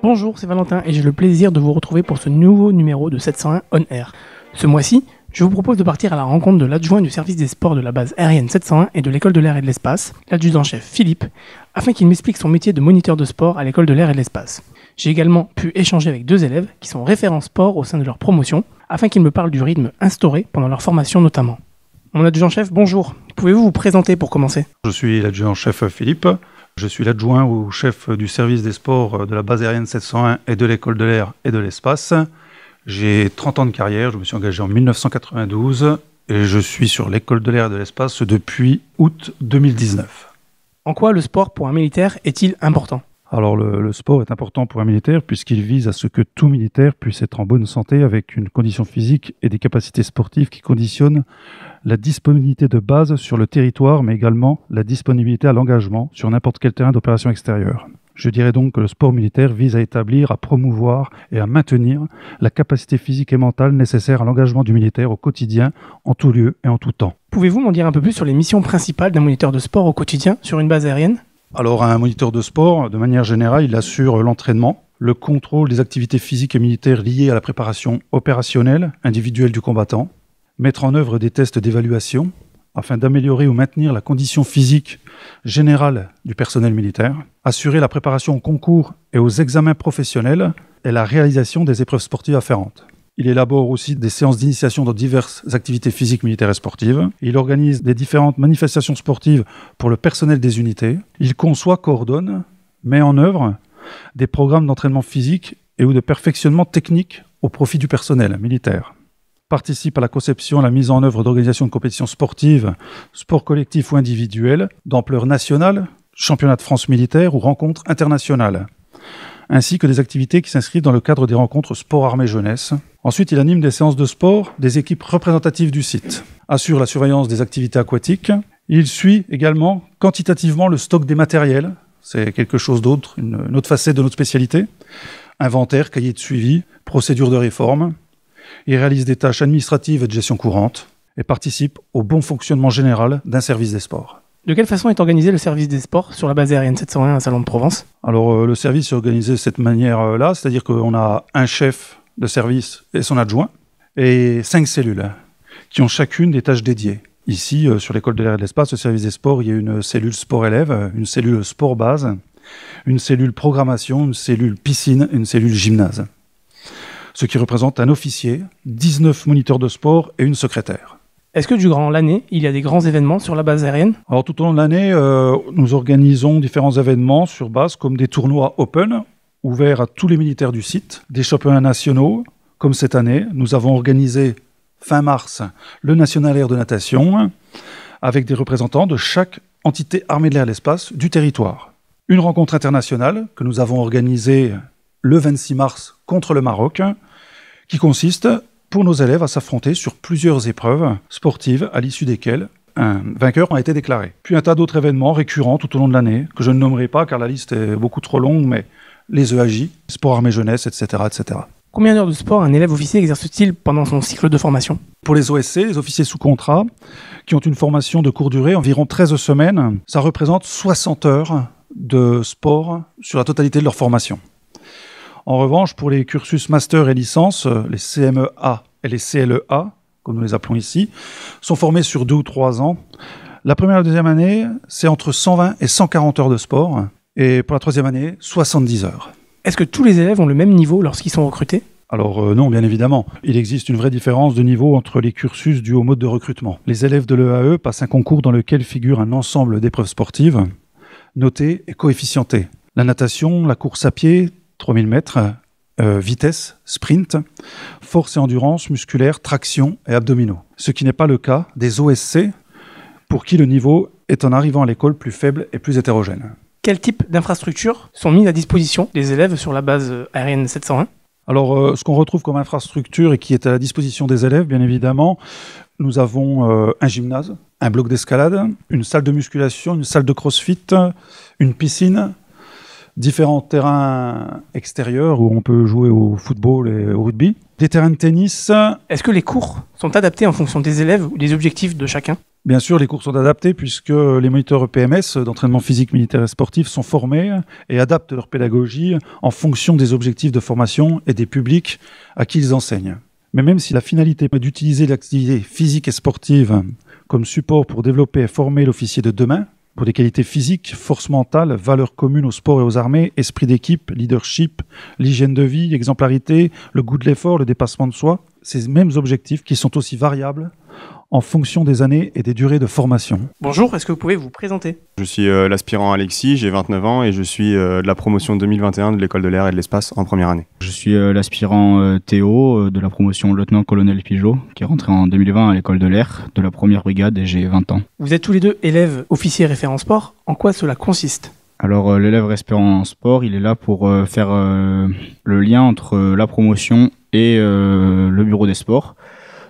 Bonjour, c'est Valentin et j'ai le plaisir de vous retrouver pour ce nouveau numéro de 701 On Air. Ce mois-ci, je vous propose de partir à la rencontre de l'adjoint du service des sports de la base aérienne 701 et de l'école de l'air et de l'espace, l'adjudant-chef Philippe, afin qu'il m'explique son métier de moniteur de sport à l'école de l'air et de l'espace. J'ai également pu échanger avec 2 élèves qui sont référents sport au sein de leur promotion, afin qu'ils me parlent du rythme instauré pendant leur formation notamment. Mon adjudant-chef, bonjour. Pouvez-vous vous présenter pour commencer ? Je suis l'adjudant-chef Philippe. Je suis l'adjoint au chef du service des sports de la base aérienne 701 et de l'école de l'air et de l'espace. J'ai 30 ans de carrière, je me suis engagé en 1992 et je suis sur l'école de l'air et de l'espace depuis août 2019. En quoi le sport pour un militaire est-il important ? Alors le sport est important pour un militaire puisqu'il vise à ce que tout militaire puisse être en bonne santé avec une condition physique et des capacités sportives qui conditionnent la disponibilité de base sur le territoire, mais également la disponibilité à l'engagement sur n'importe quel terrain d'opération extérieure. Je dirais donc que le sport militaire vise à établir, à promouvoir et à maintenir la capacité physique et mentale nécessaire à l'engagement du militaire au quotidien, en tout lieu et en tout temps. Pouvez-vous m'en dire un peu plus sur les missions principales d'un moniteur de sport au quotidien sur une base aérienne ? Alors un moniteur de sport, de manière générale, il assure l'entraînement, le contrôle des activités physiques et militaires liées à la préparation opérationnelle, individuelle du combattant, mettre en œuvre des tests d'évaluation afin d'améliorer ou maintenir la condition physique générale du personnel militaire, assurer la préparation aux concours et aux examens professionnels et la réalisation des épreuves sportives afférentes. Il élabore aussi des séances d'initiation dans diverses activités physiques, militaires et sportives. Il organise des différentes manifestations sportives pour le personnel des unités. Il conçoit, coordonne, met en œuvre des programmes d'entraînement physique et ou de perfectionnement technique au profit du personnel militaire. Participe à la conception et à la mise en œuvre d'organisations de compétitions sportives, sports collectifs ou individuels, d'ampleur nationale, championnats de France militaire ou rencontres internationales, ainsi que des activités qui s'inscrivent dans le cadre des rencontres sport armée jeunesse. Ensuite, il anime des séances de sport des équipes représentatives du site, assure la surveillance des activités aquatiques. Il suit également quantitativement le stock des matériels, c'est quelque chose d'autre, une autre facette de notre spécialité, inventaire, cahier de suivi, procédure de réforme. Il réalise des tâches administratives et de gestion courante et participe au bon fonctionnement général d'un service des sports. De quelle façon est organisé le service des sports sur la base aérienne 701 à Salon de Provence ? Alors le service est organisé de cette manière-là, c'est-à-dire qu'on a un chef de service et son adjoint et 5 cellules qui ont chacune des tâches dédiées. Ici, sur l'école de l'air et de l'espace, le service des sports, il y a une cellule sport-élève, une cellule sport-base, une cellule programmation, une cellule piscine et une cellule gymnase. Ce qui représente un officier, 19 moniteurs de sport et une secrétaire. Est-ce que durant l'année, il y a des grands événements sur la base aérienne ? Alors tout au long de l'année, nous organisons différents événements sur base, comme des tournois open, ouverts à tous les militaires du site, des championnats nationaux, comme cette année. Nous avons organisé, fin mars, le National Air de natation, avec des représentants de chaque entité armée de l'air et de l'espace du territoire. Une rencontre internationale que nous avons organisée le 26 mars contre le Maroc, qui consiste pour nos élèves à s'affronter sur plusieurs épreuves sportives à l'issue desquelles un vainqueur a été déclaré. Puis un tas d'autres événements récurrents tout au long de l'année, que je ne nommerai pas car la liste est beaucoup trop longue, mais les EAJ, sport armée jeunesse, etc., etc. Combien d'heures de sport un élève officier exerce-t-il pendant son cycle de formation ? Pour les OSC, les officiers sous contrat, qui ont une formation de courte durée, environ 13 semaines, ça représente 60 heures de sport sur la totalité de leur formation. En revanche, pour les cursus master et licence, les CMEA et les CLEA, comme nous les appelons ici, sont formés sur 2 ou 3 ans. La première et la deuxième année, c'est entre 120 et 140 heures de sport. Et pour la troisième année, 70 heures. Est-ce que tous les élèves ont le même niveau lorsqu'ils sont recrutés ? Alors non, bien évidemment. Il existe une vraie différence de niveau entre les cursus dus au mode de recrutement. Les élèves de l'EAE passent un concours dans lequel figure un ensemble d'épreuves sportives, notées et coefficientées. La natation, la course à pied, 3000 mètres, vitesse, sprint, force et endurance musculaire, traction et abdominaux. Ce qui n'est pas le cas des OSC, pour qui le niveau est en arrivant à l'école plus faible et plus hétérogène. Quel type d'infrastructures sont mises à disposition des élèves sur la base aérienne 701 ? Alors, ce qu'on retrouve comme infrastructure et qui est à la disposition des élèves, bien évidemment, nous avons un gymnase, un bloc d'escalade, une salle de musculation, une salle de crossfit, une piscine, différents terrains extérieurs où on peut jouer au football et au rugby, des terrains de tennis. Est-ce que les cours sont adaptés en fonction des élèves ou des objectifs de chacun ? Bien sûr, les cours sont adaptés puisque les moniteurs EPMS d'entraînement physique, militaire et sportif sont formés et adaptent leur pédagogie en fonction des objectifs de formation et des publics à qui ils enseignent. Mais même si la finalité est d'utiliser l'activité physique et sportive comme support pour développer et former l'officier de demain, pour des qualités physiques, force mentale, valeurs communes au sport et aux armées, esprit d'équipe, leadership, l'hygiène de vie, exemplarité, le goût de l'effort, le dépassement de soi, ces mêmes objectifs qui sont aussi variables en fonction des années et des durées de formation. Bonjour, est-ce que vous pouvez vous présenter ? Je suis l'aspirant Alexis, j'ai 29 ans et je suis de la promotion 2021 de l'école de l'air et de l'espace en première année. Je suis l'aspirant Théo de la promotion lieutenant-colonel Pigeot qui est rentré en 2020 à l'école de l'air de la première brigade et j'ai 20 ans. Vous êtes tous les deux élèves officiers référents sport. En quoi cela consiste ? Alors l'élève référent en sport, il est là pour faire le lien entre la promotion et le bureau des sports.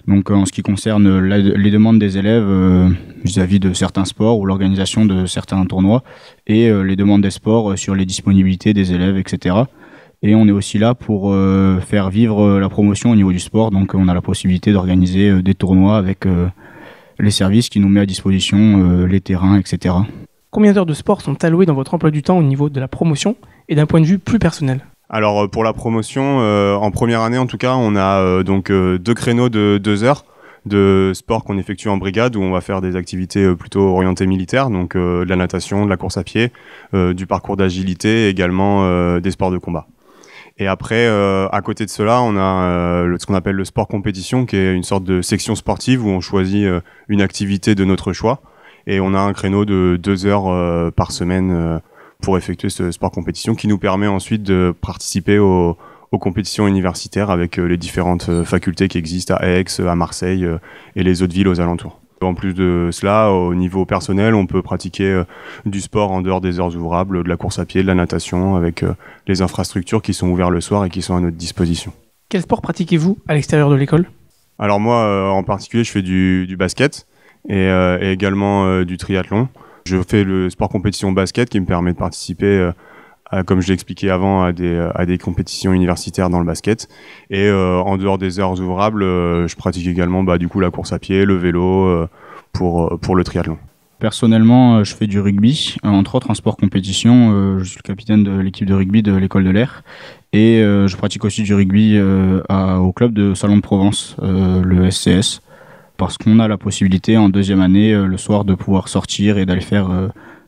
Donc en ce qui concerne les demandes des élèves vis-à-vis de certains sports ou l'organisation de certains tournois et les demandes des sports sur les disponibilités des élèves, etc. Et on est aussi là pour faire vivre la promotion au niveau du sport. Donc on a la possibilité d'organiser des tournois avec les services qui nous mettent à disposition les terrains, etc. Combien d'heures de sport sont allouées dans votre emploi du temps au niveau de la promotion et d'un point de vue plus personnel ? Alors pour la promotion, en première année en tout cas, on a donc 2 créneaux de 2 heures de sport qu'on effectue en brigade où on va faire des activités plutôt orientées militaires, donc de la natation, de la course à pied, du parcours d'agilité et également des sports de combat. Et après, à côté de cela, on a ce qu'on appelle le sport compétition, qui est une sorte de section sportive où on choisit une activité de notre choix. Et on a un créneau de 2 heures par semaine pour effectuer ce sport compétition qui nous permet ensuite de participer aux compétitions universitaires avec les différentes facultés qui existent à Aix, à Marseille et les autres villes aux alentours. En plus de cela, au niveau personnel, on peut pratiquer du sport en dehors des heures ouvrables, de la course à pied, de la natation, avec les infrastructures qui sont ouvertes le soir et qui sont à notre disposition. Quel sport pratiquez-vous à l'extérieur de l'école ? Alors moi, en particulier, je fais du basket et également du triathlon. Je fais le sport compétition basket qui me permet de participer, comme je l'ai expliqué avant, à des compétitions universitaires dans le basket. Et en dehors des heures ouvrables, je pratique également du coup la course à pied, le vélo pour le triathlon. Personnellement, je fais du rugby, entre autres en sport compétition. Je suis le capitaine de l'équipe de rugby de l'école de l'air. Et je pratique aussi du rugby au club de Salon de Provence, le SCS. Parce qu'on a la possibilité en deuxième année, le soir, de pouvoir sortir et d'aller faire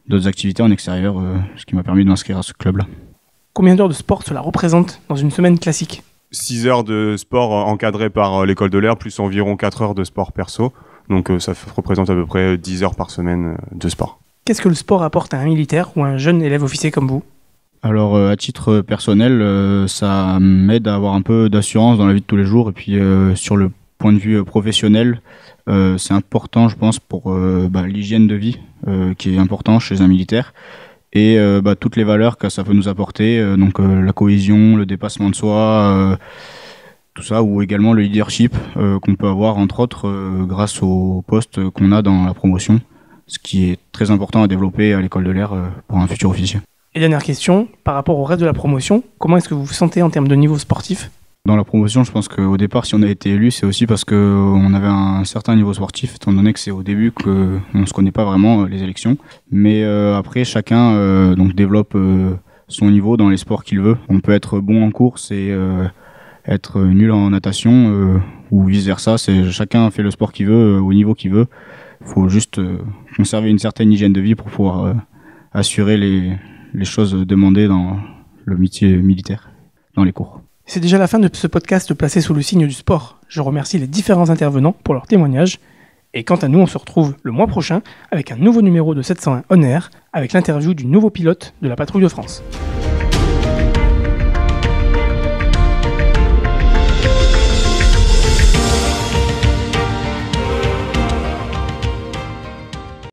d'autres activités en extérieur, ce qui m'a permis de m'inscrire à ce club-là. Combien d'heures de sport cela représente dans une semaine classique ? 6 heures de sport encadré par l'école de l'air, plus environ 4 heures de sport perso. Donc ça représente à peu près 10 heures par semaine de sport. Qu'est-ce que le sport apporte à un militaire ou à un jeune élève officier comme vous ? Alors à titre personnel, ça m'aide à avoir un peu d'assurance dans la vie de tous les jours. Et puis sur le point de vue professionnel, c'est important, je pense, pour l'hygiène de vie qui est important chez un militaire et toutes les valeurs que ça peut nous apporter, donc la cohésion, le dépassement de soi, tout ça, ou également le leadership qu'on peut avoir, entre autres, grâce au poste qu'on a dans la promotion, ce qui est très important à développer à l'école de l'air pour un futur officier. Et dernière question, par rapport au reste de la promotion, comment est-ce que vous vous sentez en termes de niveau sportif ? Dans la promotion, je pense qu'au départ, si on a été élu, c'est aussi parce qu'on avait un certain niveau sportif, étant donné que c'est au début qu'on ne se connaît pas vraiment les élections. Mais après, chacun développe son niveau dans les sports qu'il veut. On peut être bon en course et être nul en natation ou vice-versa. Chacun fait le sport qu'il veut au niveau qu'il veut. Il faut juste conserver une certaine hygiène de vie pour pouvoir assurer les choses demandées dans le métier militaire, dans les cours. C'est déjà la fin de ce podcast placé sous le signe du sport. Je remercie les différents intervenants pour leurs témoignages. Et quant à nous, on se retrouve le mois prochain avec un nouveau numéro de 701 On Air avec l'interview du nouveau pilote de la patrouille de France.